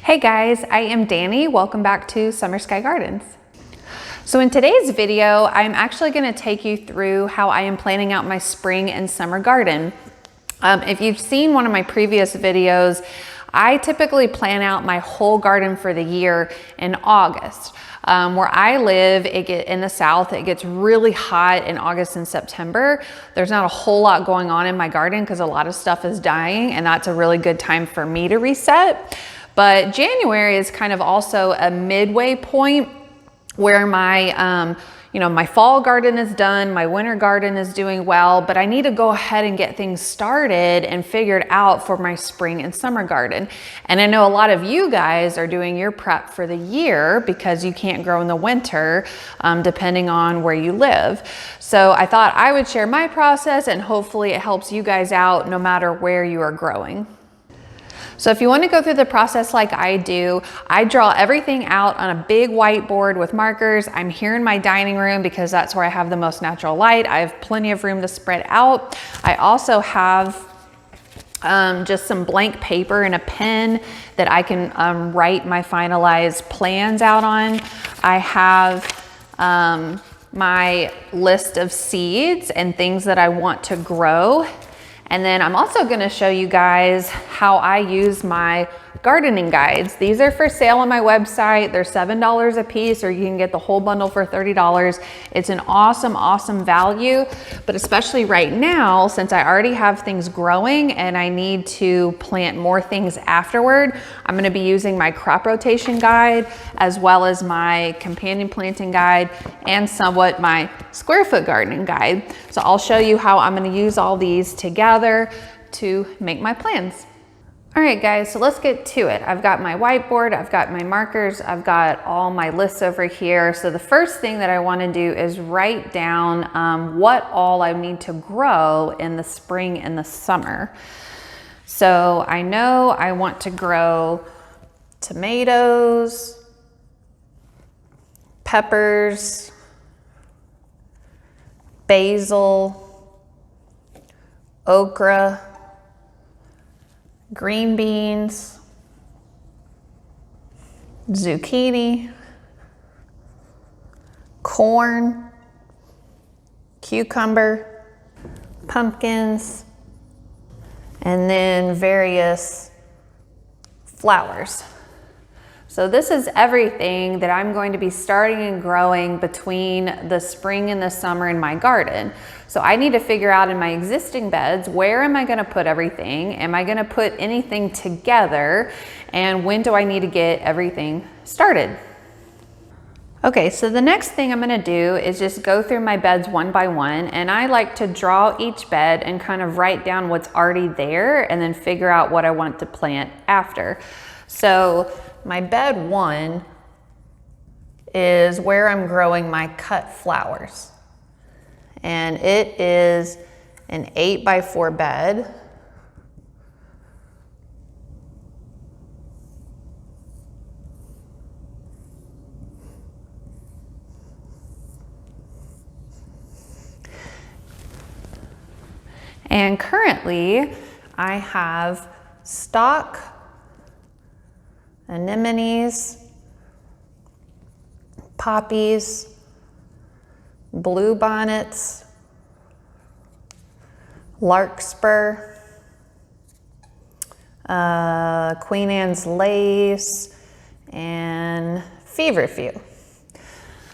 Hey guys, I am Dani. Welcome back to Summer Skye Gardens. So in today's video, I'm actually going to take you through how I am planning out my spring and summer garden. If you've seen one of my previous videos, I typically plan out my whole garden for the year in August. Where I live, in the South, it gets really hot in August and September. There's not a whole lot going on in my garden because a lot of stuff is dying, and that's a really good time for me to reset. But January is kind of also a midway point where my, my fall garden is done, my winter garden is doing well, but I need to go ahead and get things started and figured out for my spring and summer garden. And I know a lot of you guys are doing your prep for the year because you can't grow in the winter, depending on where you live. So I thought I would share my process and hopefully it helps you guys out no matter where you are growing. So if you want to go through the process like I do, I draw everything out on a big whiteboard with markers. I'm here in my dining room because that's where I have the most natural light. I have plenty of room to spread out. I also have just some blank paper and a pen that I can write my finalized plans out on. I have my list of seeds and things that I want to grow. And then I'm also going to show you guys how I use my gardening guides. These are for sale on my website. They're $7 a piece, or you can get the whole bundle for $30. It's an awesome value, but especially right now, since I already have things growing and I need to plant more things afterward, I'm going to be using my crop rotation guide as well as my companion planting guide and somewhat my square foot gardening guide. So I'll show you how I'm going to use all these together to make my plans. All right guys, so let's get to it. I've got my whiteboard, I've got my markers, I've got all my lists over here. So the first thing that I want to do is write down what all I need to grow in the spring and the summer. So I know I want to grow tomatoes, peppers, basil, okra, green beans, zucchini, corn, cucumber, pumpkins, and then various flowers. So this is everything that I'm going to be starting and growing between the spring and the summer in my garden. So I need to figure out in my existing beds, where am I going to put everything? Am I going to put anything together? And when do I need to get everything started? Okay, so the next thing I'm going to do is just go through my beds one by one, and I like to draw each bed and kind of write down what's already there and then figure out what I want to plant after. So my bed one is where I'm growing my cut flowers. And it is an 8x4 bed. And currently I have stock anemones, poppies, bluebonnets, larkspur, Queen Anne's lace, and feverfew.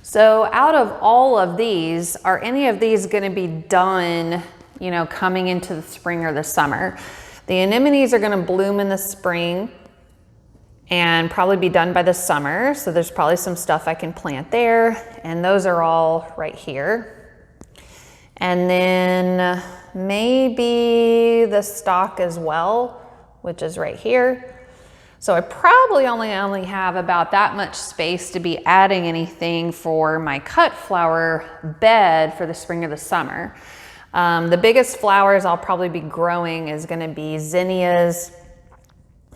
So out of all of these, are any of these going to be done, coming into the spring or the summer? The anemones are going to bloom in the spring and probably be done by the summer. So there's probably some stuff I can plant there. And those are all right here. And then maybe the stock as well, which is right here. So I probably only have about that much space to be adding anything for my cut flower bed for the spring or the summer. The biggest flowers I'll probably be growing is going to be zinnias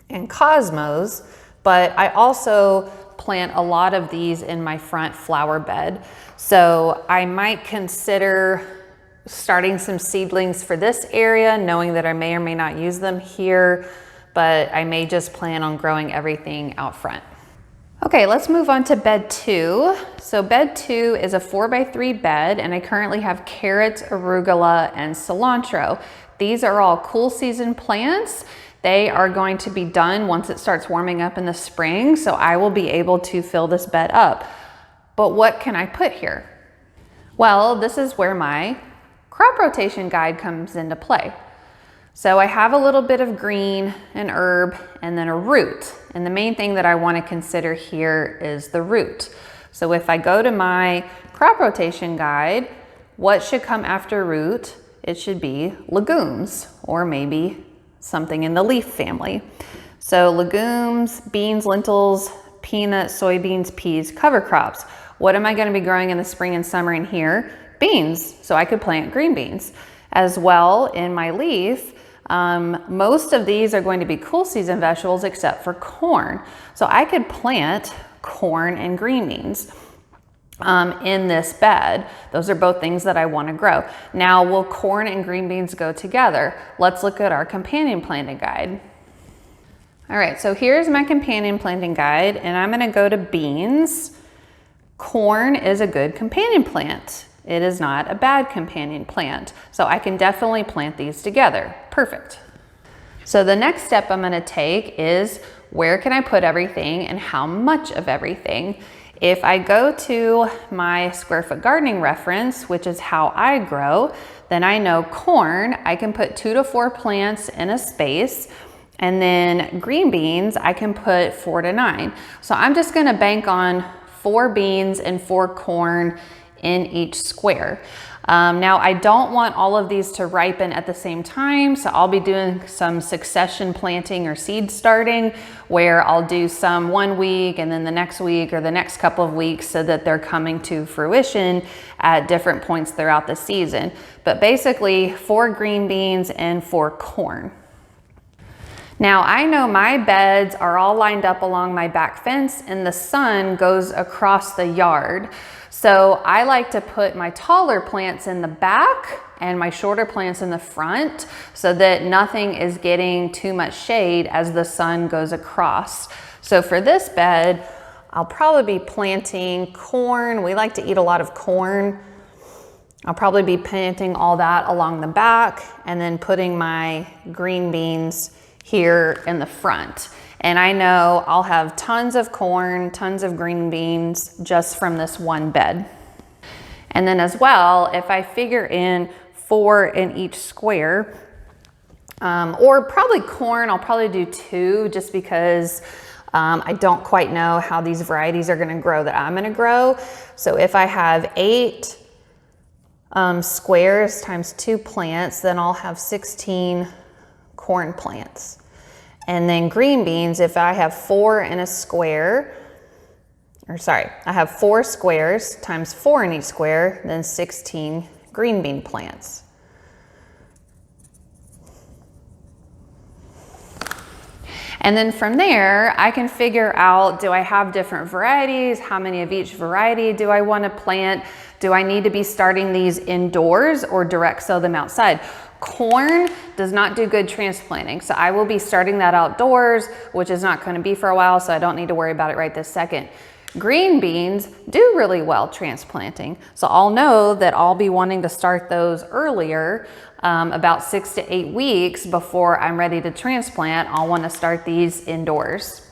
and cosmos. But I also plant a lot of these in my front flower bed. So I might consider starting some seedlings for this area, knowing that I may or may not use them here. but I may just plan on growing everything out front. Okay, let's move on to bed 2. So bed 2 is a 4x3 bed, and I currently have carrots, arugula, and cilantro. These are all cool season plants. They are going to be done once it starts warming up in the spring, so I will be able to fill this bed up. But what can I put here? Well, this is where my crop rotation guide comes into play. So I have a little bit of green, an herb, and then a root. And the main thing that I want to consider here is the root. So if I go to my crop rotation guide, what should come after root? It should be legumes, or maybe something in the leaf family. So legumes, beans, lentils, peanuts, soybeans, peas, cover crops. What am I going to be growing in the spring and summer in here? Beans. So I could plant green beans. As well, in my leaf, most of these are going to be cool season vegetables except for corn. So I could plant corn and green beans in this bed. Those are both things that I want to grow. Now, will corn and green beans go together? Let's look at our companion planting guide. All right, so here's my companion planting guide, and I'm going to go to beans. Corn is a good companion plant. It is not a bad companion plant. So I can definitely plant these together. Perfect. So the next step I'm going to take is, where can I put everything and how much of everything? If I go to my square foot gardening reference, which is how I grow, then I know corn, I can put 2 to 4 plants in a space. And then green beans, I can put 4 to 9. So I'm just going to bank on 4 beans and 4 corn in each square. Now I don't want all of these to ripen at the same time, so I'll be doing some succession planting or seed starting, where I'll do some one week and then the next week or the next couple of weeks, so that they're coming to fruition at different points throughout the season. But basically 4 green beans and 4 corn. Now I know my beds are all lined up along my back fence and the sun goes across the yard. So I like to put my taller plants in the back and my shorter plants in the front, so that nothing is getting too much shade as the sun goes across. So for this bed, I'll probably be planting corn. We like to eat a lot of corn. I'll probably be planting all that along the back and then putting my green beans here in the front. And I know I'll have tons of corn, tons of green beans just from this one bed. And then as well, if I figure in 4 in each square, or probably corn, I'll probably do 2, just because I don't quite know how these varieties are gonna grow that I'm gonna grow. So if I have 8 squares times 2 plants, then I'll have 16 corn plants. And then green beans, if I have 4 in a square, or sorry, I have 4 squares times 4 in each square, then 16 green bean plants. And then from there, I can figure out, do I have different varieties? How many of each variety do I want to plant? Do I need to be starting these indoors or direct sow them outside? Corn does not do good transplanting, so I will be starting that outdoors, which is not going to be for a while, so I don't need to worry about it right this second. Green beans do really well transplanting, so I'll know that I'll be wanting to start those earlier, about 6 to 8 weeks before I'm ready to transplant. I'll want to start these indoors.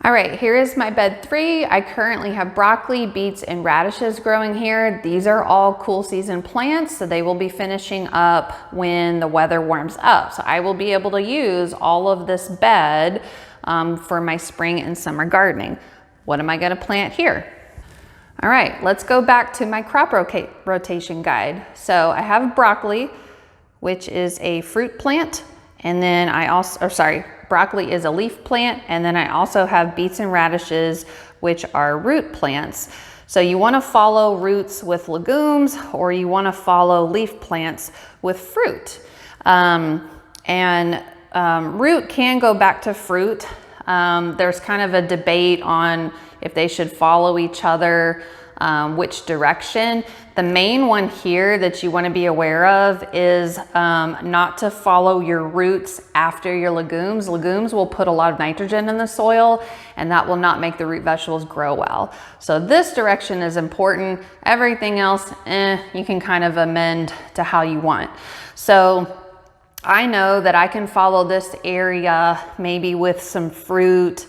All right, here is my bed 3. I currently have broccoli, beets, and radishes growing here. These are all cool season plants, so they will be finishing up when the weather warms up. So I will be able to use all of this bed for my spring and summer gardening. What am I gonna plant here? All right, let's go back to my crop rotation guide. So I have broccoli, which is a fruit plant, and then broccoli is a leaf plant, and then I also have beets and radishes, which are root plants. So you want to follow roots with legumes, or you want to follow leaf plants with fruit. Root can go back to fruit. There's kind of a debate on if they should follow each other. which direction. The main one here that you want to be aware of is not to follow your roots after your legumes. Legumes will put a lot of nitrogen in the soil, and that will not make the root vegetables grow well. So this direction is important. Everything else, you can kind of amend to how you want. So I know that I can follow this area maybe with some fruit,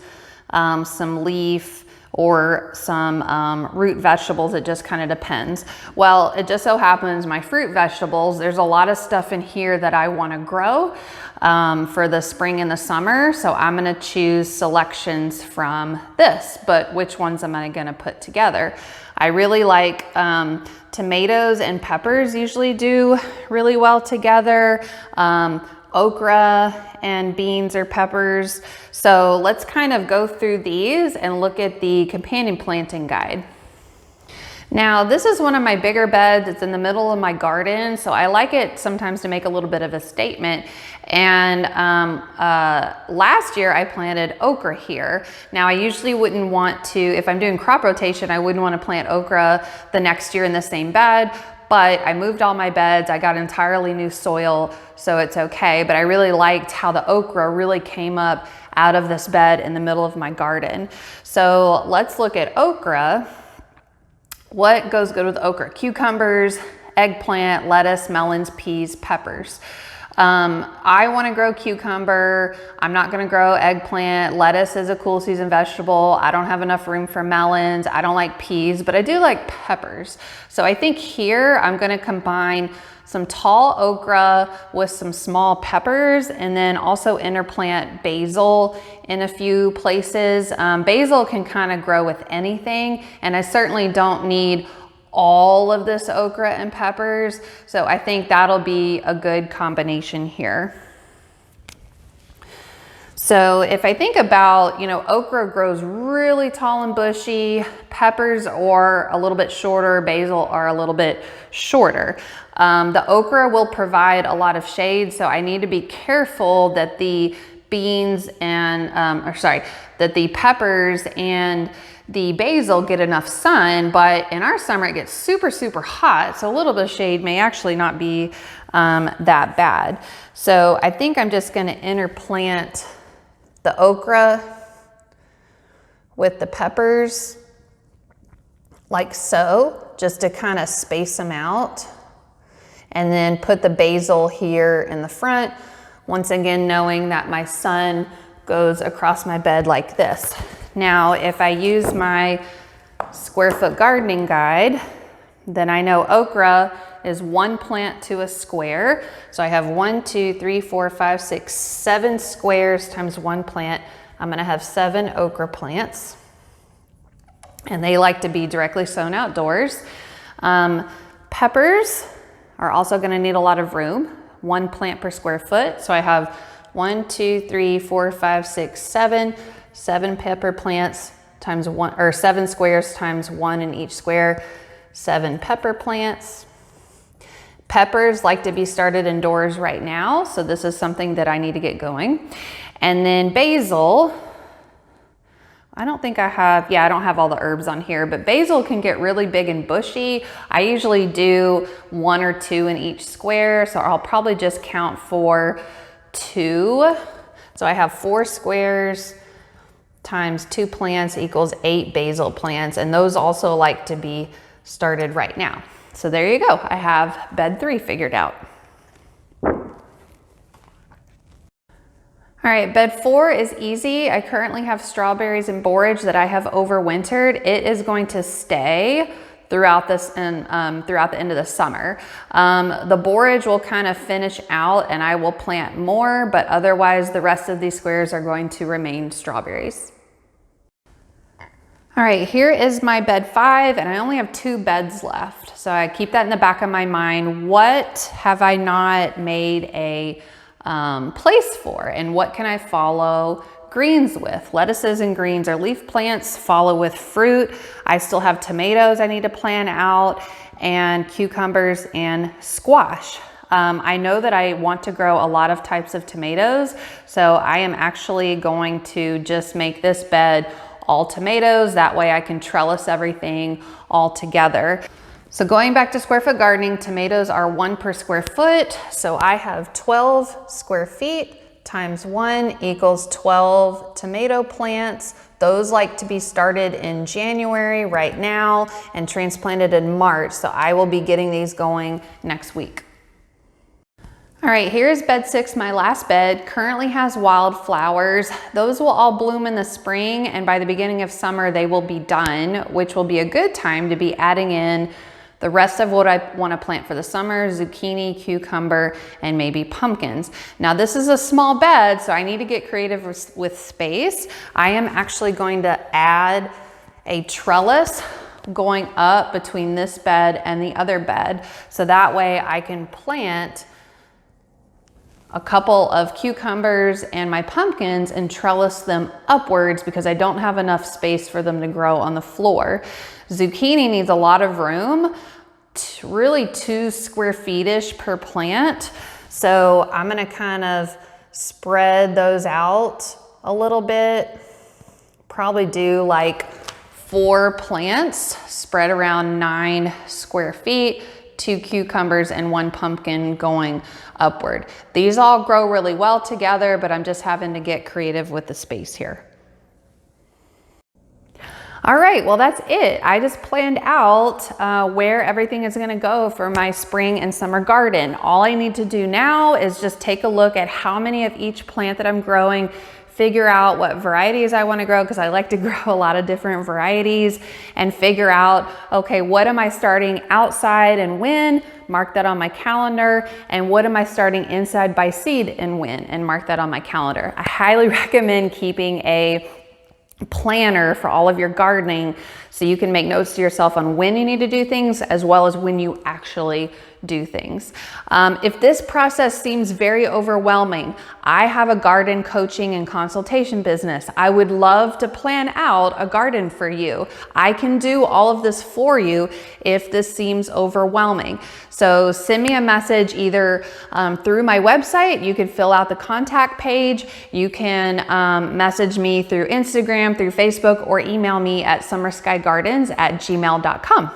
some leaf, or some root vegetables. It just kind of depends. Well, it just so happens my fruit vegetables, there's a lot of stuff in here that I want to grow for the spring and the summer. So I'm going to choose selections from this, but which ones am I going to put together? I really like tomatoes and peppers usually do really well together. Okra and beans or peppers. So let's kind of go through these and look at the companion planting guide. Now, this is one of my bigger beds. It's in the middle of my garden, so I like it sometimes to make a little bit of a statement. And last year I planted okra here. Now, I usually wouldn't want to, if I'm doing crop rotation, I wouldn't want to plant okra the next year in the same bed. But I moved all my beds, I got entirely new soil, so it's okay. But I really liked how the okra really came up out of this bed in the middle of my garden. So let's look at okra. What goes good with okra? Cucumbers, eggplant, lettuce, melons, peas, peppers. I want to grow cucumber. I'm not going to grow eggplant. Lettuce is a cool season vegetable. I don't have enough room for melons. I don't like peas, but I do like peppers. So I think here I'm going to combine some tall okra with some small peppers, and then also interplant basil in a few places. Basil can kind of grow with anything, and I certainly don't need all of this okra and peppers. So I think that'll be a good combination here. So if I think about, okra grows really tall and bushy, peppers are a little bit shorter, basil are a little bit shorter. The okra will provide a lot of shade, so I need to be careful that the beans and, that the peppers and the basil get enough sun. But in our summer it gets super, super hot, so a little bit of shade may actually not be that bad. So I think I'm just going to interplant the okra with the peppers like so, just to kind of space them out, and then put the basil here in the front, once again knowing that my sun goes across my bed like this. Now, if I use my square foot gardening guide, then I know okra is 1 plant to a square. So I have 1, 2, 3, 4, 5, 6, 7 squares times 1 plant. I'm gonna have 7 okra plants, and they like to be directly sown outdoors. Peppers are also gonna need a lot of room, 1 plant per square foot. So I have 1, 2, 3, 4, 5, 6, 7 pepper plants times 1, or 7 squares times 1 in each square, 7 pepper plants. Peppers like to be started indoors right now, so this is something that I need to get going. And then basil, I don't think I have, I don't have all the herbs on here, but basil can get really big and bushy. I usually do 1 or 2 in each square, so I'll probably just count for 2. So I have 4 squares times 2 plants equals 8 basil plants, and those also like to be started right now. So there you go. I have bed 3 figured out. All right, bed 4 is easy. I currently have strawberries and borage that I have overwintered. It is going to stay throughout this and throughout the end of the summer. The borage will kind of finish out and I will plant more, but otherwise the rest of these squares are going to remain strawberries. All right, here is my bed 5, and I only have 2 beds left. So I keep that in the back of my mind. What have I not made a place for, and what can I follow greens with? Lettuces and greens are leaf plants, follow with fruit. I still have tomatoes I need to plan out, and cucumbers and squash. I know that I want to grow a lot of types of tomatoes, so I am actually going to just make this bed all tomatoes. That way I can trellis everything all together. So going back to square foot gardening, tomatoes are 1 per square foot. So I have 12 square feet times 1 equals 12 tomato plants. Those like to be started in January right now and transplanted in March. So I will be getting these going next week. All right, here's bed 6, my last bed. Currently has wildflowers. Those will all bloom in the spring, and by the beginning of summer, they will be done, which will be a good time to be adding in the rest of what I want to plant for the summer: zucchini, cucumber, and maybe pumpkins. Now this is a small bed, so I need to get creative with space. I am actually going to add a trellis going up between this bed and the other bed. So that way I can plant a couple of cucumbers and my pumpkins and trellis them upwards because I don't have enough space for them to grow on the floor. Zucchini needs a lot of room, really 2 square feet-ish per plant. So I'm gonna kind of spread those out a little bit, probably do like 4 plants spread around 9 square feet, 2 cucumbers and 1 pumpkin going upward. These all grow really well together, but I'm just having to get creative with the space here. All right, well, that's it. I just planned out where everything is gonna go for my spring and summer garden. All I need to do now is just take a look at how many of each plant that I'm growing, figure out what varieties I want to grow, because I like to grow a lot of different varieties, and figure out, okay, what am I starting outside and when? Mark that on my calendar. And what am I starting inside by seed and when? And mark that on my calendar. I highly recommend keeping a planner for all of your gardening so you can make notes to yourself on when you need to do things as well as when you actually do things. If this process seems very overwhelming, I have a garden coaching and consultation business. I would love to plan out a garden for you. I can do all of this for you if this seems overwhelming. So send me a message either through my website. You can fill out the contact page. You can message me through Instagram, through Facebook, or email me at summerskygardens@gmail.com.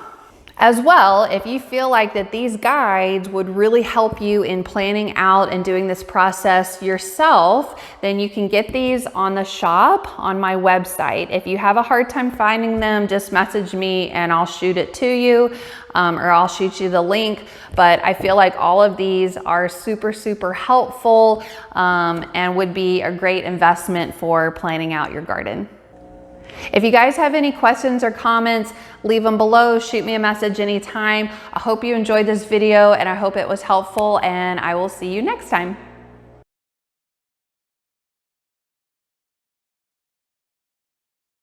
As well, if you feel like that these guides would really help you in planning out and doing this process yourself, then you can get these on the shop on my website. If you have a hard time finding them, just message me and I'll shoot it to you, or I'll shoot you the link. But I feel like all of these are super, super helpful and would be a great investment for planning out your garden. If you guys have any questions or comments, leave them below. Shoot me a message anytime. I hope you enjoyed this video and I hope it was helpful, and I will see you next time.